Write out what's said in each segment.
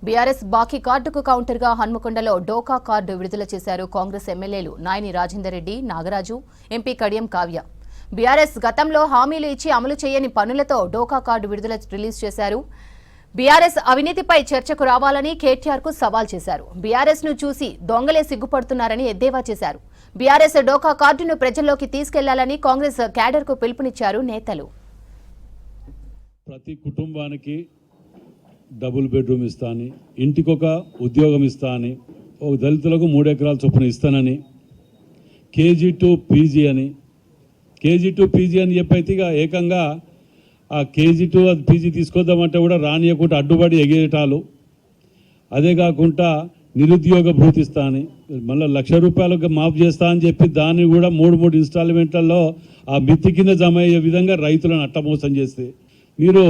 BRS బాకీ కార్డుకు కౌంటర్గా హన్మకొండలో డోకా కార్డు విడుదల చేశారు కాంగ్రెస్ ఎమ్మెల్యేలు నాయని రాజేందర్ రెడ్డి, నాగరాజు, ఎంపీ కడియం కావ్య. బీఆర్ఎస్ గతంలో హామీలు ఇచ్చి అమలు చేయని పనులతో డోకా కార్డు విడుదల రిలీజ్ చేశారు. బీఆర్ఎస్ అవినీతిపై చర్చకు రావాలని కేటీఆర్ కు సవాల్ చేశారు. బీఆర్ఎస్ ను చూసి దొంగలే సిగ్గుపడుతున్నారని ఎద్దేవా చేశారు. బీఆర్ఎస్ డోకా కార్డును ప్రజల్లోకి తీసుకెళ్లాలని కాంగ్రెస్ క్యాడర్ కు పిలుపునిచ్చారు నేతలు. ప్రతి కుటుంబానికి డబుల్ బెడ్రూమ్ ఇస్తా అని, ఇంటికొక ఉద్యోగం ఇస్తా అని, ఒక దళితులకు 3 ఎకరాల చొప్పున ఇస్తానని, కేజీ టు పీజీ అని చెప్పైతే ఇక ఏకంగా ఆ కేజీ టు అది పీజీ తీసుకొద్దామంటే కూడా రానియకుండా అడ్డుపడి ఎగేటాలు. అదే కాకుండా నిరుద్యోగ భృతి ఇస్తా అని, మళ్ళీ ₹1,00,000 మాఫ్ చేస్తా అని చెప్పి దాన్ని కూడా 3 ఇన్స్టాల్మెంట్లలో ఆ మిత్తి కింద జమ అయ్యే విధంగా రైతులను అట్టమోసం చేస్తే మీరు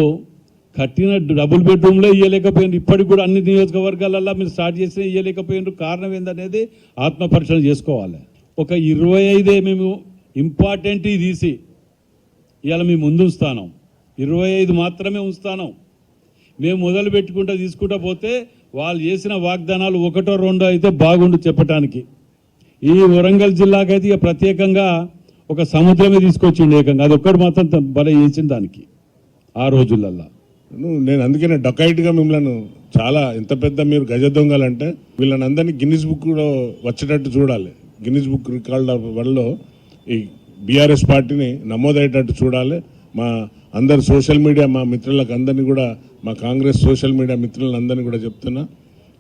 కట్టిన డబుల్ బెడ్రూమ్లో ఇవ్వలేకపోయినారు. ఇప్పటికి కూడా అన్ని నియోజకవర్గాలలో మీరు స్టార్ట్ చేసినా ఇవ్వలేకపోయినారు. కారణం ఏందనేది ఆత్మపరిశీలన చేసుకోవాలి. ఒక 25 మేము ఇంపార్టెంట్ తీసి ఇవాళ మేము ముందు ఉంచుతాను. 25 మాత్రమే ఉంచుతాను. మేము మొదలు పెట్టుకుంటూ తీసుకుంటూ పోతే వాళ్ళు చేసిన వాగ్దానాలు 1, 2 అయితే బాగుండు చెప్పడానికి. ఈ వరంగల్ జిల్లాకైతే ఇక ప్రత్యేకంగా ఒక సముద్రమే తీసుకొచ్చిండు ఏకంగా. అది ఒక్కటి మాత్రం భలే చేసిన దానికి ఆ రోజులల్లో. నేను అందుకనే డొకైట్గా మిమ్మల్ని చాలా ఎంత పెద్ద మీరు గజ దొంగలంటే వీళ్ళని అందరినీ గిన్నిస్ బుక్లో వచ్చేటట్టు చూడాలి. గిన్నిస్ బుక్ రికార్డుల వల్ల ఈ బీఆర్ఎస్ పార్టీని నమోదయ్యేటట్టు చూడాలి. మా అందరు సోషల్ మీడియా మా మిత్రులకు అందరినీ కూడా, మా కాంగ్రెస్ సోషల్ మీడియా మిత్రులందరినీ కూడా చెప్తున్నా,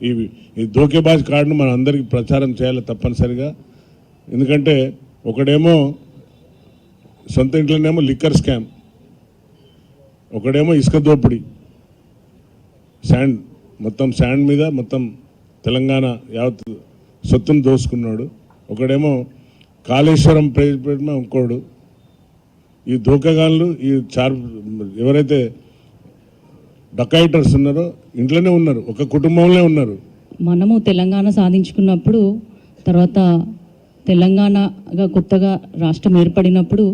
ఈ దోకేబాజ్ కార్డును మనం అందరికీ ప్రచారం చేయాలి తప్పనిసరిగా. ఎందుకంటే ఒకడేమో సొంత ఇంట్లోనేమో లిక్కర్ స్కామ్, ఒకడేమో ఇసుక దోపిడీ, మొత్తం శాండ్ మీద మొత్తం తెలంగాణ యావత్ సొత్తును దోసుకున్నాడు. ఒకడేమో కాళేశ్వరం ప్రేమ ఇంకోడు. ఈ దోకగాళ్ళు ఈ ఎవరైతే డకాయిటర్స్ ఉన్నారో ఇంట్లోనే ఉన్నారు, ఒక కుటుంబంలో ఉన్నారు. మనము తెలంగాణ సాధించుకున్నప్పుడు, తర్వాత తెలంగాణగా కొత్తగా రాష్ట్రం ఏర్పడినప్పుడు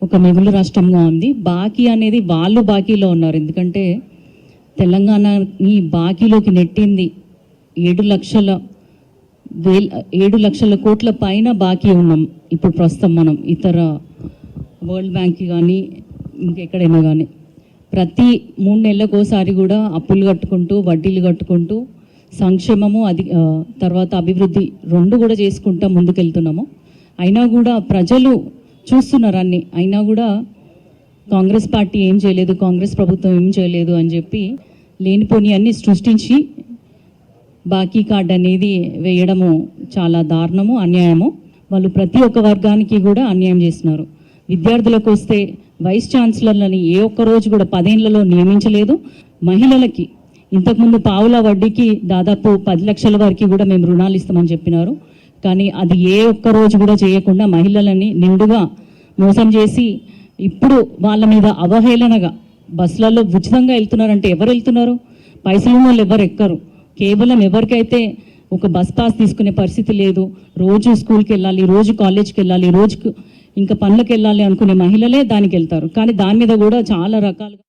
ఒక మిగులు రాష్ట్రంగా ఉంది. బాకీ అనేది వాళ్ళు బాకీలో ఉన్నారు. ఎందుకంటే తెలంగాణని బాకీలోకి నెట్టింది 7 లక్షల కోట్ల పైన బాకీ ఉన్నాం ఇప్పుడు ప్రస్తుతం మనం. ఇతర వరల్డ్ బ్యాంక్ కానీ ఇంకెక్కడైనా కానీ ప్రతి 3 నెలలకోసారి కూడా అప్పులు కట్టుకుంటూ, వడ్డీలు కట్టుకుంటూ సంక్షేమము తర్వాత అభివృద్ధి 2 కూడా చేసుకుంటా ముందుకెళ్తున్నాము. అయినా కూడా ప్రజలు చూస్తున్నారు అన్ని. అయినా కూడా కాంగ్రెస్ పార్టీ ఏం చేయలేదు, కాంగ్రెస్ ప్రభుత్వం ఏం చేయలేదు అని చెప్పి లేనిపోని అన్ని సృష్టించి బాకీ కార్డు అనేది వేయడము చాలా దారుణము, అన్యాయము. వాళ్ళు ప్రతి ఒక్క వర్గానికి కూడా అన్యాయం చేస్తున్నారు. విద్యార్థులకు వస్తే వైస్ ఛాన్సలర్లని ఏ ఒక్క రోజు కూడా 10 ఏళ్లలో నియమించలేదు. మహిళలకి ఇంతకుముందు పావుల వడ్డీకి దాదాపు 10 లక్షల వరకు కూడా మేము రుణాలు ఇస్తామని చెప్పినారు. కానీ అది ఏ ఒక్క రోజు కూడా చేయకుండా మహిళలని నిండుగా మోసం చేసి ఇప్పుడు వాళ్ళ మీద అవహేళనగా బస్సులలో ఉచితంగా వెళ్తున్నారంటే ఎవరు వెళ్తున్నారు? పైసలు వాళ్ళు ఎవరు ఎక్కరు. కేవలం ఎవరికైతే ఒక బస్ పాస్ తీసుకునే పరిస్థితి లేదు, రోజు స్కూల్కి వెళ్ళాలి, రోజు కాలేజ్కి వెళ్ళాలి, రోజుకు ఇంకా పనులకు వెళ్ళాలి అనుకునే మహిళలే దానికి వెళ్తారు. కానీ దాని మీద కూడా చాలా రకాలుగా